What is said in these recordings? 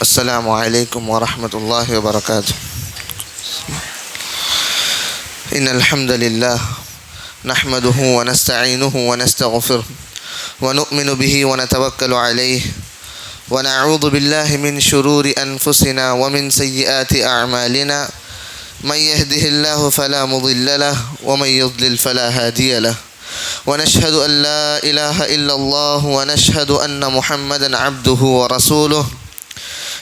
السلام عليكم ورحمة الله وبركاته. إن الحمد لله نحمده ونستعينه ونستغفره ونؤمن به ونتوكل عليه ونعوذ بالله من شرور أنفسنا ومن سيئات أعمالنا من يهده الله فلا مضل له ومن يضلل فلا هادي له ونشهد أن لا إله إلا الله ونشهد أن محمدا عبده ورسوله.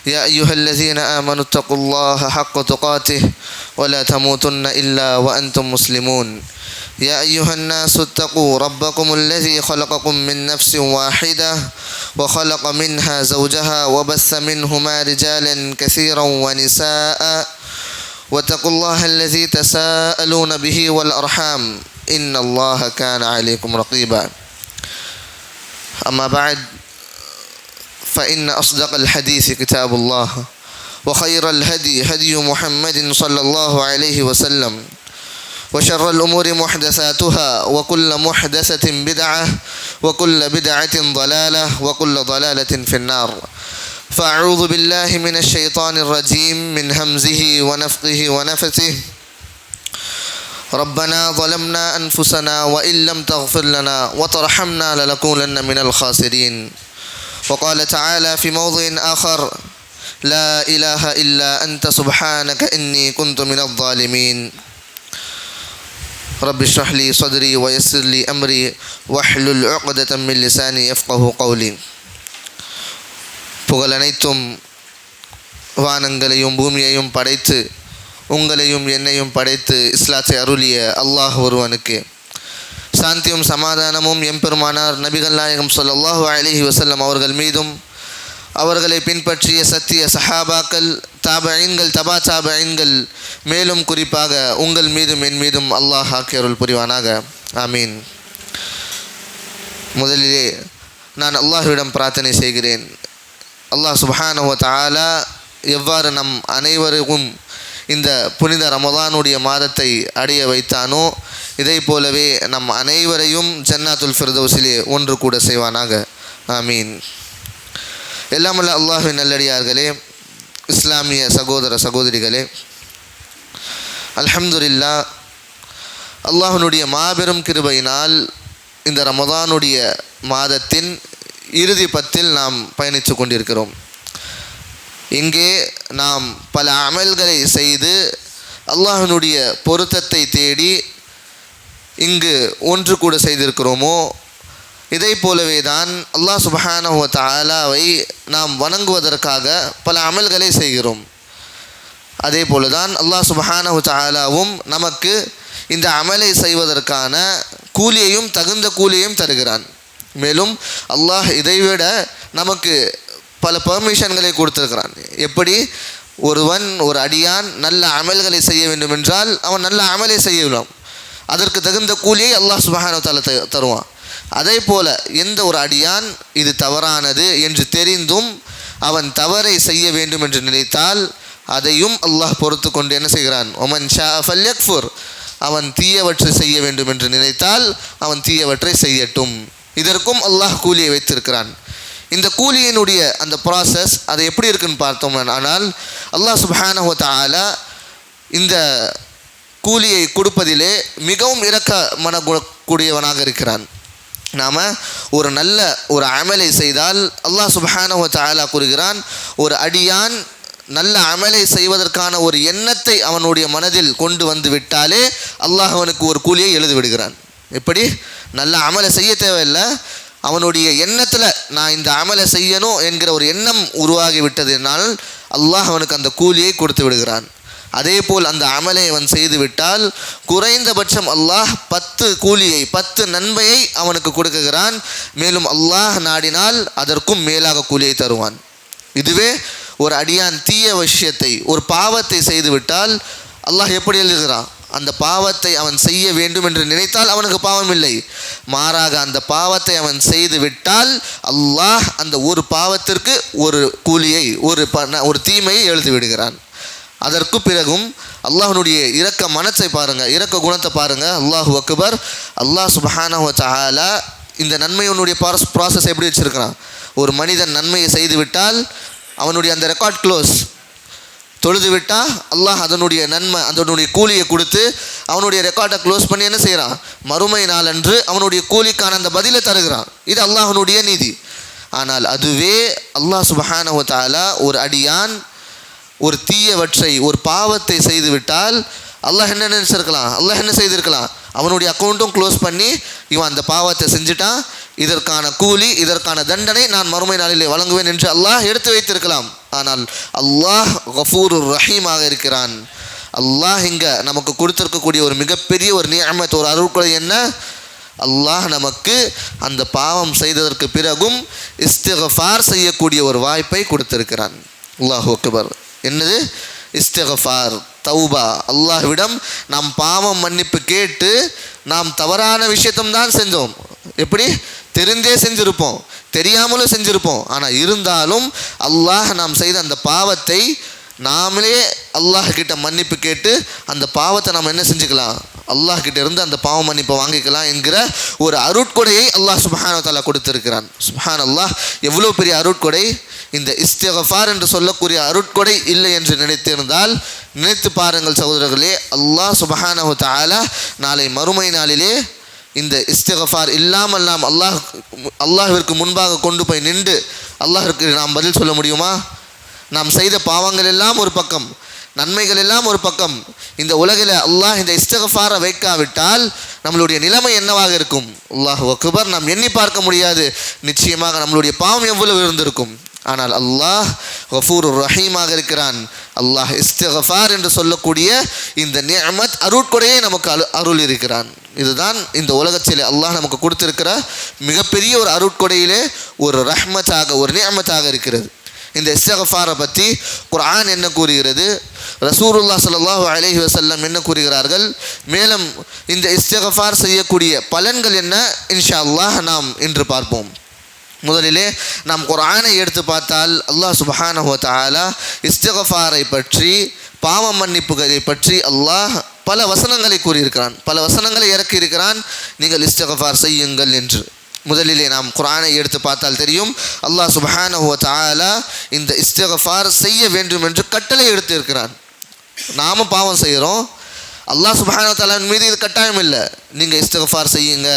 يا أيها الذين آمنوا اتقوا الله حق تقاته ولا تموتن إلا وأنتم مسلمون. يا أيها الناس اتقوا ربكم الذي خلقكم من نفس واحدة وخلق منها زوجها وبث منهما رجالا كثيرا ونساء واتقوا الله الذي تساءلون به والأرحام إن الله كان عليكم رقيبا. أما بعد فإن أصدق الحديث كتاب الله وخير الهدي هدي محمد صلى الله عليه وسلم وشر الأمور محدثاتها وكل محدثة بدعة وكل بدعة ضلالة وكل ضلالة في النار. فأعوذ بالله من الشيطان الرجيم من همزه ونفخه ونفثه. ربنا ظلمنا أنفسنا وإن لم تغفر لنا وترحمنا لنكونن من الخاسرين. وقال تعالى في موضع آخر لا إله إلا أنت سبحانك إني كنت من الظالمين. رب اشرح لي صدري ويسر لي أمري واحلل عقدة من لساني يفقه قولي. புகழ் அனைத்தும் வானங்களையும் பூமியையும் படைத்து உங்களையும் என்னையும் படைத்து இஸ்லாத்தை அருளிய அல்லாஹ் ஒருவனுக்கு சாந்தியும் சமாதானமும் எம்பெருமானார் நபிகள் நாயகம் ஸல்லல்லாஹு அலைஹி வஸல்லம் அவர்கள் மீதும் அவர்களை பின்பற்றிய சத்திய சஹாபாக்கள் தாபஈன்கள் தபா தாபஈன்கள் மேலும் குறிப்பாக உங்கள் மீதும் என் மீதும் அல்லாஹ் ஆக்கி அருள் புரிவானாக. ஆமீன். முதலிலே நான் அல்லாஹ்விடம் பிரார்த்தனை செய்கிறேன். அல்லாஹ் சுப்ஹானஹு வ தஆலா எவ்வாறு நம் அனைவருக்கும் இந்த புனித ரமதானுடைய மாதத்தை அடைய வைத்தானோ இதை போலவே நம் அனைவரையும் ஜன்னாத்துல் ஃபிர்தௌஸிலே ஒன்று கூட செய்வானாக. ஆமீன். எல்லாமல்ல அல்லாஹ்வின் நல்லடியார்களே, இஸ்லாமிய சகோதர சகோதரிகளே, அல்ஹம்துலில்லாஹ், அல்லாஹ்வினுடைய மாபெரும் கிருபையினால் இந்த ரமதானுடைய மாதத்தின் இறுதி பத்தில் நாம் பயணித்து கொண்டிருக்கிறோம். இங்கே நாம் பல அமல்களை செய்து அல்லாஹ்வினுடைய பொருத்தத்தை தேடி இங்கு ஒன்று கூட செய்திருக்கிறோமோ இதை போலவே தான் அல்லாஹ் சுப்ஹானஹு வ தஆலாவை நாம் வணங்குவதற்காக பல அமல்களை செய்கிறோம். அதே போல தான் அல்லாஹ் சுப்ஹானஹு வ தஆலாவும் நமக்கு இந்த அமலை செய்வதற்கான கூலியையும் தகுந்த கூலியையும் தருகிறான். மேலும் அல்லாஹ் இதைவிட நமக்கு பல பெர்மிஷன்களை கொடுத்திருக்கிறான். எப்படி ஒருவன் ஒரு அடியான் நல்ல அமல்களை செய்ய வேண்டும் என்றால் அவன் நல்ல அமலை செய்யலாம், அதற்கு தகுந்த கூலியை அல்லாஹ் சுப்ஹானஹு வ தஆலா தருவான். அதே போல எந்த ஒரு அடியான் இது தவறானது என்று தெரிந்தும் அவன் தவறை செய்ய வேண்டும் என்று நினைத்தால் அதையும் அல்லாஹ் பொறுத்து கொண்டு என்ன செய்கிறான், ஒமன் ஷா ஃபல்யக்ஃபுர், அவன் தீயவற்றை செய்ய வேண்டும் என்று நினைத்தால் அவன் தீயவற்றை செய்யட்டும். இதற்கும் அல்லாஹ் கூலியை வைத்திருக்கிறான். இந்த கூலியினுடைய அந்த ப்ராசஸ் அது எப்படி இருக்குன்னு பார்த்தோம். ஆனால் அல்லாஹ் சுப்ஹானஹு வ தஆலா இந்த கூலியை கொடுப்பதிலே மிகவும் இரக்க மனக்கூடியவனாக இருக்கிறான். நாம் ஒரு நல்ல ஒரு அமலை செய்தால் அல்லாஹ் சுப்ஹானஹு வ தஆலா கூறுகிறான், ஒரு அடியான் நல்ல அமலை செய்வதற்கான ஒரு எண்ணத்தை அவனுடைய மனதில் கொண்டு வந்து விட்டாலே அல்லாஹ் அவனுக்கு ஒரு கூலியை எழுதி விடுகிறான். எப்படி? நல்ல அமலை செய்ய தேவையில்லை, அவனுடைய எண்ணத்தில் நான் இந்த அமலை செய்யணும் என்கிற ஒரு எண்ணம் உருவாகி விட்டதினால் அல்லாஹ் அவனுக்கு அந்த கூலியை கொடுத்து விடுகிறான். அதே போல் அந்த அமலை அவன் செய்து விட்டால் குறைந்தபட்சம் அல்லாஹ் 10 கூலியை 10 நன்மையை அவனுக்கு கொடுக்குகிறான். மேலும் அல்லாஹ் நாடினால் அதற்கும் மேலாக கூலியை தருவான். இதுவே ஒரு அடியான் தீய விஷயத்தை ஒரு பாவத்தை செய்து விட்டால் அல்லாஹ் எப்படி எழுதுகிறான், அந்த பாவத்தை அவன் செய்ய வேண்டும் என்று நினைத்தால் அவனுக்கு பாவம் இல்லை, மாறாக அந்த பாவத்தை அவன் செய்து விட்டால் அல்லாஹ் அந்த ஒரு பாவத்திற்கு ஒரு கூலியை ஒரு தீமையை எழுதி விடுகிறான். அதற்கு பிறகும் அல்லாஹ்வுடைய இரக்க மனத்தை பாருங்கள், இரக்க குணத்தை பாருங்கள். அல்லாஹு அக்பர். அல்லாஹ் சுப்ஹானஹு வ தஆலா இந்த நன்மையினுடைய ப்ராசஸ் எப்படி வச்சுருக்கிறான். ஒரு மனிதன் நன்மையை செய்து விட்டால் அவனுடைய அந்த ரெக்கார்ட் க்ளோஸ். தொழுது விட்டால் அல்லாஹ் அதனுடைய நன்மை அதனுடைய கூலியை கொடுத்து அவனுடைய ரெக்கார்டை க்ளோஸ் பண்ணி என்ன செய்கிறான், மறுமை நாளன்று அவனுடைய கூலிக்கான அந்த பதிலை தருகிறான். இது அல்லாஹனுடைய நீதி. ஆனால் அதுவே அல்லாஹ் சுப்ஹானஹு வ தஆலா ஒரு அடியான் ஒரு தீயவற்றை ஒரு பாவத்தை செய்து விட்டால் அல்லாஹ் என்ன நினைச்சிருக்கலாம், அல்லாஹ் என்ன செய்திருக்கலாம், அவனுடைய அக்கௌண்ட்டும் க்ளோஸ் பண்ணி இவன் அந்த பாவத்தை செஞ்சுட்டான், இதற்கான கூலி இதற்கான தண்டனை நான் மறுமை நாளிலே வழங்குவேன் என்று அல்லாஹ் எடுத்து வைத்திருக்கலாம். ஆனால் அல்லாஹ் கஃபூருர் ரஹீமாக இருக்கிறான். அல்லாஹ் இங்கே நமக்கு கொடுத்திருக்கக்கூடிய ஒரு மிகப்பெரிய ஒரு நிஅமத் ஒரு அருள்கொடை என்ன, அல்லாஹ் நமக்கு அந்த பாவம் செய்ததற்கு பிறகும் இஸ்திக்ஃபார் செய்யக்கூடிய ஒரு வாய்ப்பை கொடுத்திருக்கிறான். அல்லாஹு அக்பர். என்னது இஸ்திக்ஃபார், தௌபா. அல்லாஹ்விடம் நாம் பாவம் மன்னிப்பு கேட்டு நாம் தவறான விஷயத்தும் தான் செஞ்சோம். எப்படி தெரிந்தே செஞ்சுருப்போம், தெரியாமலும் செஞ்சுருப்போம். ஆனால் இருந்தாலும் அல்லாஹ் நாம் செய்த அந்த பாவத்தை நாமளே அல்லாஹ் கிட்ட மன்னிப்பு கேட்டு அந்த பாவத்தை நாம் என்ன செஞ்சுக்கலாம், அல்லாஹ் கிட்ட இருந்து அந்த பாவ மன்னிப்பை வாங்கிக்கலாம் என்கிற ஒரு அருட்கொடையை அல்லாஹ் சுப்ஹானஹு வ தஆலா கொடுத்திருக்கிறான். சுப்ஹானல்லாஹ், எவ்வளோ பெரிய அருட்கொடை! இந்த இஸ்திக்ஃபார் என்று சொல்லக்கூடிய அருட்கொடை இல்லை என்று நினைத்திருந்தால் நினைத்து பாருங்கள் சகோதரர்களே, அல்லாஹ் சுப்ஹானஹு வ தஆலா நாளை மறுமை நாளிலே இந்த இஸ்திக்ஃபார் இல்லாமல் நாம் அல்லாஹ்விற்கு முன்பாக கொண்டு போய் நின்று அல்லாஹ்விற்கு நாம் பதில் சொல்ல முடியுமா? நாம் செய்த பாவங்கள் எல்லாம் ஒரு பக்கம், நன்மைகள் எல்லாம் ஒரு பக்கம். இந்த உலகில் அல்லாஹ் இந்த இஸ்திக்ஃபாரை வைக்காவிட்டால் நம்மளுடைய நிலைமை என்னவாக இருக்கும்? அல்லாஹு அக்பர். நாம் எண்ணி பார்க்க முடியாது நிச்சயமாக நம்மளுடைய பாவம் எவ்வளவு இருந்திருக்கும். ஆனால் அல்லாஹ் கஃபூருர் ரஹீமாக இருக்கிறான். அல்லாஹ் இஸ்திக்ஃபார் என்று சொல்லக்கூடிய இந்த நிஅமத் அருட்கொடையை நமக்கு அருள் இருக்கிறான். இதுதான் இந்த உலகத்திலே அல்லாஹ் நமக்கு கொடுத்திருக்கிற மிகப்பெரிய ஒரு அருட்கொடையிலே ஒரு ரஹ்மத்தாக ஒரு நிஅமத்தாக இருக்கிறது. இந்த இஸ்திக்ஃபாரை பற்றி குர்ஆன் என்ன கூறுகிறது, ரசூலுல்லாஹ் ஸல்லல்லாஹு அலைஹி வஸல்லம் என்ன கூறுகிறார்கள், மேலும் இந்த இஸ்திக்ஃபார் செய்யக்கூடிய பலன்கள் என்ன, இன்ஷா அல்லாஹ் நாம் இன்று பார்ப்போம். முதலிலே நாம் குர்ஆனை எடுத்து பார்த்தால் அல்லாஹ் சுப்ஹானஹு வ தஆலா இஸ்திக்ஃபாரை பற்றி பாவ மன்னிப்புகளை பற்றி அல்லாஹ் பல வசனங்களை கூறியிருக்கிறான், பல வசனங்களை இறக்கி இருக்கிறான், நீங்கள் இஸ்திக்ஃபார் செய்யுங்கள் என்று. முதலிலே நாம் குர்ஆனை எடுத்து பார்த்தால் தெரியும், அல்லாஹ் சுப்ஹானஹு வ தஆலா இந்த இஸ்திக்ஃபார் செய்ய வேண்டும் என்று கட்டளை எடுத்து இருக்கிறான். நாம பாவம் செய்கிறோம், அல்லாஹ் சுப்ஹானஹு வ தஆலா மீது இது கட்டாயம் இல்லை, நீங்கள் இஸ்திக்ஃபார் செய்யுங்க,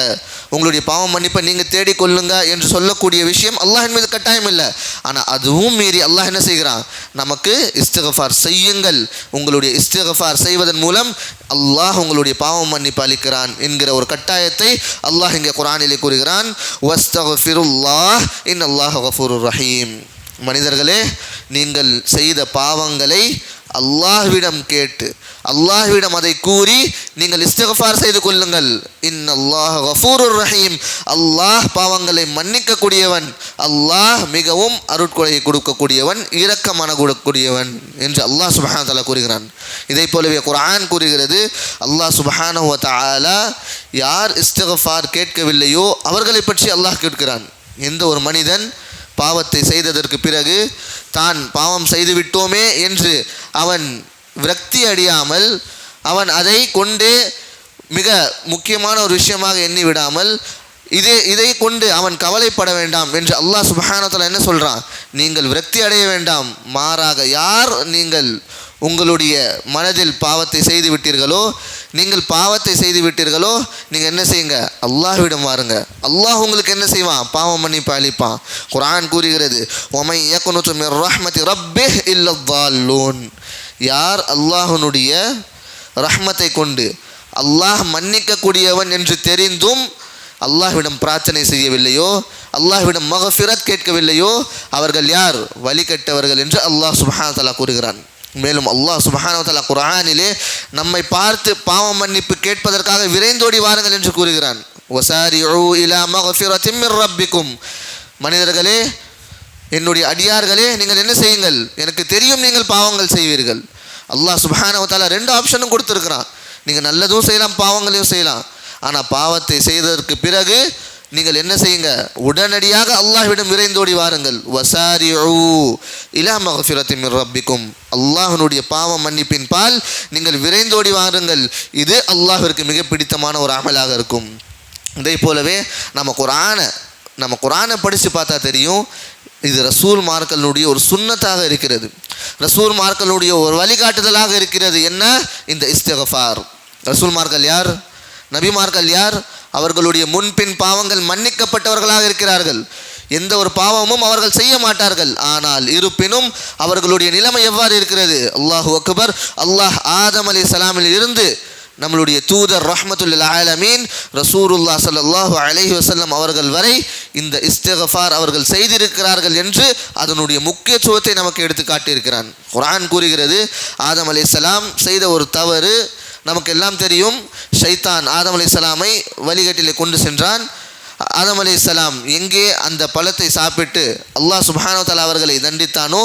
உங்களுடைய பாவம் மன்னிப்பை நீங்கள் தேடிக்கொள்ளுங்க என்று சொல்லக்கூடிய விஷயம் அல்லாஹின் மீது கட்டாயம் இல்லை. ஆனால் அதுவும் மீறி அல்லாஹ் என்ன செய்கிறான், நமக்கு இஸ்திக்ஃபார் செய்யுங்கள், உங்களுடைய இஸ்திக்ஃபார் செய்வதன் மூலம் அல்லாஹ் உங்களுடைய பாவம் மன்னிப்பு அளிக்கிறான் என்கிற ஒரு கட்டாயத்தை அல்லாஹ் இங்கே குர்ஆனிலே கூறுகிறான். வஸ்தக்ஃபிருல்லாஹ் இன்னல்லாஹ கஃபூருர் ரஹீம். மனிதர்களே, நீங்கள் செய்த பாவங்களை அல்லாஹ்விடம் கேட்டு அல்லாஹ்விடம் அதை கூறி நீங்கள் இஸ்திக்ஃபார் செய்து கொள்ளுங்கள். இன்னல்லாஹ கஃபூருர் ரஹீம். அல்லாஹ் பாவங்களை மன்னிக்கக்கூடியவன், அல்லாஹ் மிகவும் அருட்கொடையை கொடுக்கக்கூடியவன், இரக்கமான கொடுக்கக்கூடியவன் என்று அல்லாஹ் சுப்ஹானஹு வ தஆலா கூறுகிறான். இதை போலவே குர்ஆன் கூறுகிறது, அல்லாஹ் சுப்ஹானஹு வ தஆலா யார் இஸ்திக்ஃபார் கேட்கவில்லையோ அவர்களை பற்றி அல்லாஹ் கேட்கிறான். எந்த ஒரு மனிதன் பாவத்தை செய்ததற்கு பிறகு தான் பாவம் செய்து விட்டோமே என்று அவன் விரக்தி அடையாமல், அவன் அதை கொண்டு மிக முக்கியமான ஒரு விஷயமாக எண்ணி விடாமல் இதை கொண்டு அவன் கவலைப்பட வேண்டாம் என்று அல்லாஹ் சுப்ஹானஹு வ தஆலா என்ன சொல்கிறான், நீங்கள் விரக்தி அடைய வேண்டாம், மாறாக யார் நீங்கள் உங்களுடைய மனதில் பாவத்தை செய்து விட்டீர்களோ, நீங்கள் பாவத்தை செய்து விட்டீர்களோ, நீங்கள் என்ன செய்யுங்க, அல்லாஹ்விடம் வாருங்க, அல்லாஹ் உங்களுக்கு என்ன செய்வான், பாவம் மன்னிப்பு அளிப்பான். குர்ஆன் கூறுகிறது, வமை யக்னுது மிர் ரஹ்மதி ரப்பிஹ் இல்லல்லால்லூன். யார் அல்லாஹ்வுடைய ரஹ்மத்தை கொண்டு அல்லாஹ் மன்னிக்கக்கூடியவன் என்று தெரிந்தும் அல்லாஹ்விடம் பிரார்த்தனை செய்யவில்லையோ, அல்லாஹ்விடம் மக்ஃபிரத் கேட்கவில்லையோ, அவர்கள் யார், வழிகட்டவர்கள் என்று அல்லாஹ் சுப்ஹானஹு வ தஆலா கூறுகிறான். மேலும் அல்லாஹ் சுப்ஹானஹு வ தஆலா குர்ஆனிலே நம்மை பார்த்து பாவம் மன்னிப்பு கேட்பதற்காக விரைந்தோடி வாருங்கள் என்று கூறுகிறான். வசாரிஉ இலா மக்ஃபிரத்தின் மிர் ரப்பிக்கும். மனிதர்களே, என்னுடைய அடியார்களே, நீங்கள் என்ன செய்யுங்கள், எனக்கு தெரியும் நீங்கள் பாவங்கள் செய்வீர்கள். அல்லாஹ் சுப்ஹானஹு வ தஆலா ரெண்டு ஆப்ஷனும் கொடுத்துருக்கிறான், நீங்கள் நல்லதும் செய்யலாம் பாவங்களையும் செய்யலாம். ஆனால் பாவத்தை செய்ததற்கு பிறகு நீங்கள் என்ன செய்யுங்க, உடனடியாக அல்லாஹ்விடம் விரைந்தோடி வாருங்கள். வசாரிஉ இலா மக்ஃபிரத்தின் மிர் ரப்பிக்கும். அல்லாஹ்வுடைய பாவ மன்னிப்பின் பால் நீங்கள் விரைந்தோடி வாருங்கள். இது அல்லாஹ்விற்கு மிக பிடித்தமான ஒரு அமலாக இருக்கும். இதே போலவே நம்ம குர்ஆனை படித்து பார்த்தா தெரியும், இது ரசூல்மார்களுடைய ஒரு சுன்னத்தாக இருக்கிறது, ரசூல்மார்களுடைய ஒரு வழிகாட்டுதலாக இருக்கிறது. என்ன? இந்த இஸ்திக்ஃபார். ரசூல்மார்கள் யார்? நபிமார்கள் யார்? அவர்களுடைய முன்பின் பாவங்கள் மன்னிக்கப்பட்டவர்களாக இருக்கிறார்கள். எந்த ஒரு பாவமும் அவர்கள் செய்ய மாட்டார்கள். ஆனால் இருப்பினும் அவர்களுடைய நிலைமை எவ்வாறு இருக்கிறது? அல்லாஹு அக்பர். அல்லாஹ் ஆதம் அலைஹிஸ்ஸலாமில் இருந்து நம்மளுடைய தூதர் ரஹ்மத்துல் ஆலமீன் ரசூலுல்லாஹ் ஸல்லல்லாஹு அலைஹி வஸல்லம் அவர்கள் வரை இந்த இஸ்திக்ஃபார் அவர்கள் செய்திருக்கிறார்கள் என்று அதனுடைய முக்கியத்துவத்தை நமக்கு எடுத்து காட்டியிருக்கிறான். குர்ஆன் கூறுகிறது, ஆதம் அலைஹிஸ்ஸலாம் செய்த ஒரு தவறு நமக்கு எல்லாம் தெரியும். ஷைத்தான் ஆதம் அலைஹிஸ்ஸலாமை வழிகட்டிலே கொண்டு சென்றான். ஆதம் அலைஹிஸ்ஸலாம் எங்கே அந்த பழத்தை சாப்பிட்டு அல்லாஹ் சுப்ஹானஹு வ தஆலா அவர்களை தண்டித்தானோ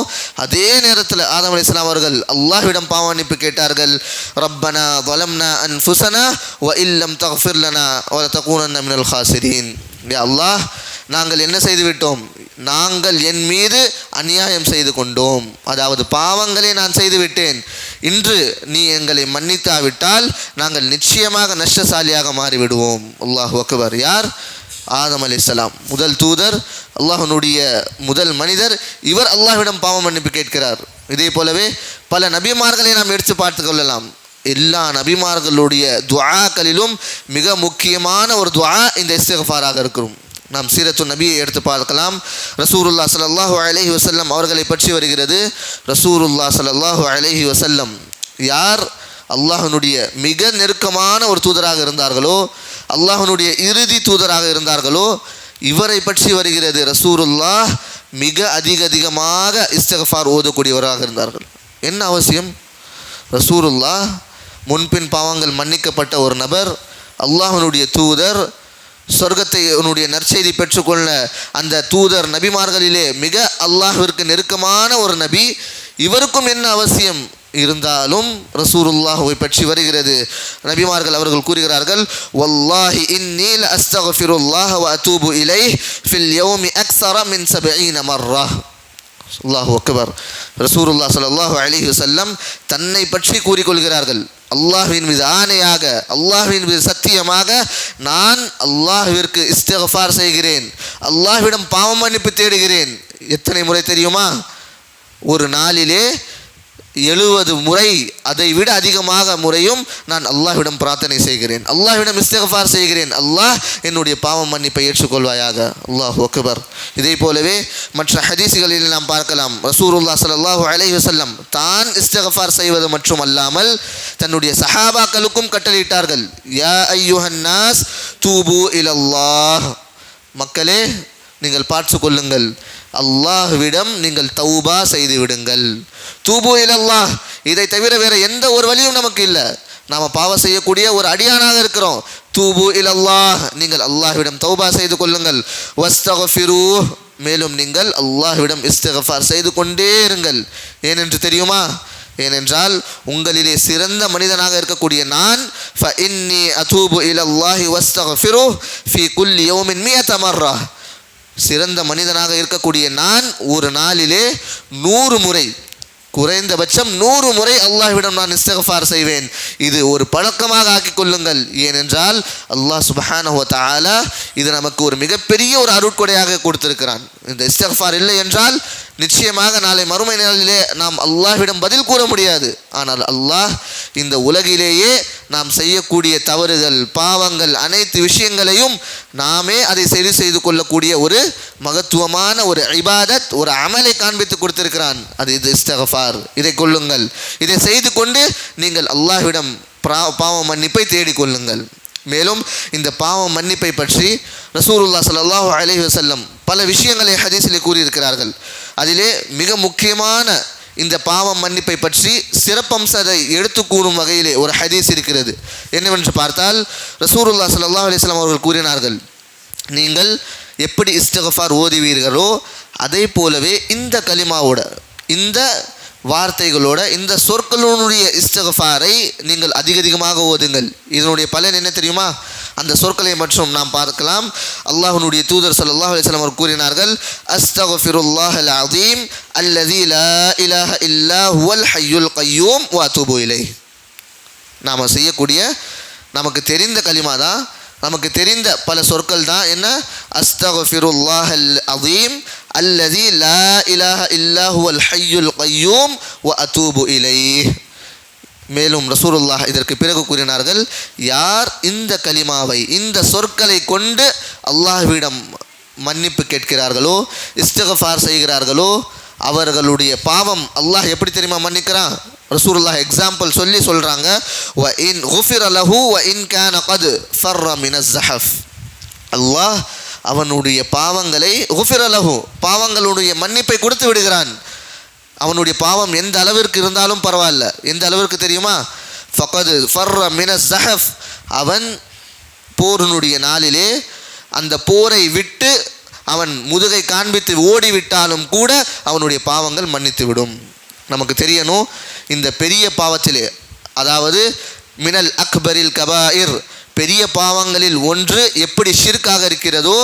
அதே நேரத்தில் ஆதம் அலைஹிஸ்ஸலாம் அவர்கள் அல்லாஹ்விடம் பாவ மன்னிப்பு கேட்டார்கள். ரப்பனா ظلمنا انفسنا وان لم تغفر لنا ولتكونن من الخاسرين. யா அல்லாஹ், நாங்கள் என்ன செய்து விட்டோம்? நாங்கள் என் மீது அநியாயம் செய்து கொண்டோம், அதாவது பாவங்களை நான் செய்து விட்டேன். இன்று நீ எங்களை மன்னித்தாவிட்டால் நாங்கள் நிச்சயமாக நஷ்டசாலியாக மாறிவிடுவோம். அல்லாஹு அக்பர். யார்? ஆதம் அலைஹிஸ்ஸலாம், முதல் தூதர், அல்லாஹ்வுடைய முதல் மனிதர். இவர் அல்லாஹ்விடம் பாவ மன்னிப்பு கேட்கிறார். இதே போலவே பல நபிமார்களை நாம் எடுத்து பார்த்து கொள்ளலாம். எல்லா நபிமார்களுடைய துஆக்களிலும் மிக முக்கியமான ஒரு துஆ இந்த இஸ்திக்ஃபாராக இருக்கும். நாம் சீரத்து நபியை எடுத்து பார்க்கலாம். ரசூலுல்லாஹ் ஸல்லல்லாஹு அலைஹி வஸல்லம் அவர்களை பற்றி வருகிறது. ரசூலுல்லாஹ் ஸல்லல்லாஹு அலைஹி வஸல்லம் யார் அல்லாஹ்வுடைய மிக நெருக்கமான ஒரு தூதராக இருந்தார்களோ, அல்லாஹ்வுடைய இறுதி தூதராக இருந்தார்களோ, இவரை பற்றி வருகிறது. ரசூலுல்லாஹ் மிக அதிகமாக இஸ்திக்ஃபார் ஓதக்கூடியவராக இருந்தார்கள். என்ன அவசியம்? ரசூலுல்லாஹ் முன்பின் பாவங்கள் மன்னிக்கப்பட்ட ஒரு நபர், அல்லாஹ்வுடைய தூதர், சொர்க்கத்தை உன்னுடைய நற்செய்தி பெற்றுக்கொள்ள அந்த தூதர் நபிமார்களிலே மிக அல்லாஹ்விற்கு நெருக்கமான ஒரு நபி. இவருக்கும் என்ன அவசியம் இருந்தாலும் ரசூலுல்லாஹ்வை பற்றி வருகிறது. நபிமார்கள் அவர்கள் கூறுகிறார்கள், வல்லாஹி இன்னீ லஅஸ்தக்ஃபிருல்லாஹ வ அதூபு இலைஹி ஃபில் யௌமி அக்ஸர மின் 70 மர்ரா. அல்லாஹு அக்பர். ரசூலுல்லாஹ் ஸல்லல்லாஹு அலைஹி வஸல்லம் தன்னை பற்றி கூறிக்கொள்கிறார்கள், அல்லாஹ்வின் மீது ஆணையாக, அல்லாஹ்வின் மீது சத்தியமாக, நான் அல்லாஹ்விற்கு இஸ்திக்ஃபார் செய்கிறேன், அல்லாஹ்விடம் பாவ மன்னிப்பு தேடுகிறேன். எத்தனை முறை தெரியுமா? ஒரு நாளிலே 70 முறை, அதை விட அதிகமாக முறையும் நான் அல்லாஹ்விடம் பிரார்த்தனை செய்கிறேன், அல்லாஹ்விடம் இஸ்திக்ஃபார் செய்கிறேன், அல்லாஹ் என்னுடைய பாவ மன்னிப்பை ஏற்றுக்கொள்வாயாக. அல்லாஹு அக்பர். இதே போலவே மற்ற ஹதீஸ்களில் நாம் பார்க்கலாம். ரசூலுல்லாஹ் ஸல்லல்லாஹு அலைஹி வஸல்லம் தான் இஸ்திக்ஃபார் செய்வது மட்டும் அல்லாமல் தன்னுடைய சஹாபாக்களுக்கும் கட்டளையிட்டார்கள். யா அய்யுஹன் நாஸ் தூபு இலல்லாஹ். மக்களே, நீங்கள் பார்த்து கொள்ளுங்கள், அல்லாஹ்விடம் நீங்கள் தௌபா செய்து விடுங்கள். தூபு இலல்லாஹ். இதை தவிர வேற எந்த ஒரு வழியும் நமக்கு இல்லை. நாம் பாவம் செய்யக்கூடிய ஒரு அடியானாக இருக்கிறோம். தூபு இலல்லாஹ், நீங்கள் அல்லாஹ்விடம் தௌபா செய்து கொள்ளுங்கள். வஸ்தக்ஃபிரு, மேலும் நீங்கள் அல்லாஹ்விடம் இஸ்திக்ஃபார் செய்து கொண்டே இருங்கள். ஏனென்று தெரியுமா? ஏனென்றால் உங்களிலே சிறந்த மனிதனாக இருக்கக்கூடிய நான் ஃபஇன்னி அதூபு இலல்லாஹி வஸ்தக்ஃபிரு ஃபீ குல்லி யௌமின் 100 மர்ரா. சிறந்த மனிதனாக இருக்கக்கூடிய நான் ஒரு நாளிலே 100 முறை, குறைந்தபட்சம் 100 முறை அல்லாஹ்விடம் நான் இஸ்திக்ஃபார் செய்வேன். இது ஒரு பழக்கமாக ஆக்கிக் கொள்ளுங்கள். ஏனென்றால் அல்லாஹ் சுப்ஹானஹு வ தஆலா இது நமக்கு ஒரு மிகப்பெரிய ஒரு அருட்கொடையாக கொடுத்திருக்கிறான். இந்த இஸ்திக்ஃபார் இல்லை என்றால் நிச்சயமாக நாளை மறுமை நாளிலே நாம் அல்லாஹ்விடம் பதில் கூற முடியாது. ஆனால் அல்லாஹ் இந்த உலகிலேயே நாம் செய்யக்கூடிய தவறுகள், பாவங்கள், அனைத்து விஷயங்களையும் நாமே அதை சரி செய்து கொள்ளக்கூடிய ஒரு மகத்துவமான ஒரு இபாதத், ஒரு அமலை காண்பித்து கொடுத்திருக்கிறான். அது இது இஸ்திக்ஃபார். இதை கொள்ளுங்கள். இதை செய்து கொண்டு நீங்கள் அல்லாஹ்விடம் பாவ மன்னிப்பை தேடிக்கொள்ளுங்கள். மேலும் இந்த பாவ மன்னிப்பை பற்றி ரசூலுல்லாஹ் ஸல்லல்லாஹு அலைஹி வஸல்லம் பல விஷயங்களை ஹதீஸிலே கூறியிருக்கிறார்கள். அதிலே மிக முக்கியமான இந்த பாவ மன்னிப்பை பற்றி சிறப்பம்சத்தை எடுத்து கூறும் வகையிலே ஒரு ஹதீஸ் இருக்கிறது. என்னவென்று பார்த்தால், ரசூலுல்லாஹ் ஸல்லல்லாஹு அலைஹி வஸல்லம் அவர்கள் கூறினார்கள், நீங்கள் எப்படி இஸ்திக்ஃபார் ஓதுவீர்களோ அதே போலவே இந்த கலிமாவோட, இந்த வார்த்தைகளோட, இந்த சொற்களுடைய இஸ்திக்ஃபாரை நீங்கள் அதிகமாக ஓதுங்கள். இதனுடைய பலன் என்ன தெரியுமா? அந்த சொற்களை மற்றும் நாம் பார்க்கலாம். அல்லாஹ்வுடைய தூதர் ஸல்லல்லாஹு அலைஹி வஸல்லம் அவர்கள் கூறினார்கள், அஸ்தக்ஃபிருல்லாஹல் அஸீம் அல்லஸீ லா இலாஹ இல்லா ஹுவல் ஹய்யுல் கய்யூம் வ அதூபு இலைஹ். நாம் செய்யக்கூடிய நமக்கு தெரிந்த கலிமா தான் நமக்கு தெரிந்த பல சொற்கள் தான். என்ன? அஸ்தக்ஃபிருல்லாஹல் அஸீம் அல்லதி லா இலாஹ இல்லா ஹுவல் ஹய்யுல் கய்யூம் வ அதூபு இலைஹ். மேலும் ரசூலுல்லாஹ் இதற்கு பிறகு கூறினார்கள், யார் இந்த கலிமாவை, இந்த சொற்களை கொண்டு அல்லாஹ்விடம் மன்னிப்பு கேட்கிறார்களோ, இஸ்திக்ஃபார் செய்கிறார்களோ, அவர்களுடைய பாவம் அல்லாஹ் எப்படி தெரியுமா மன்னிக்கிறான்? ரசூலுல்லாஹ் எக்ஸாம்பிள் சொல்லி சொல்கிறாங்க, வ இன் குஃபிர லஹு வ இன் கான கத் ஃபர்ர மினஸ் ஸஹஃப். அல்லாஹ் அவனுடைய பாவங்களை குஃபிர லஹு, பாவங்களுடைய மன்னிப்பை கொடுத்து விடுகிறான். அவனுடைய பாவம் எந்த அளவிற்கு இருந்தாலும் பரவாயில்ல. எந்த அளவிற்கு தெரியுமா? ஃபகத் ஃபர்ர மினஸ் ஸஹஃப், அவன் போரினுடைய நாளிலே அந்த போரை விட்டு அவன் முதுகை காண்பித்து ஓடிவிட்டாலும் கூட அவனுடைய பாவங்கள் மன்னித்து விடும். நமக்கு தெரியணும், இந்த பெரிய பாவத்திலே, அதாவது மினல் அக்பரில் கபாயிர், பெரிய பாவங்களில் ஒன்று எப்படி ஷிர்காக இருக்கிறதோ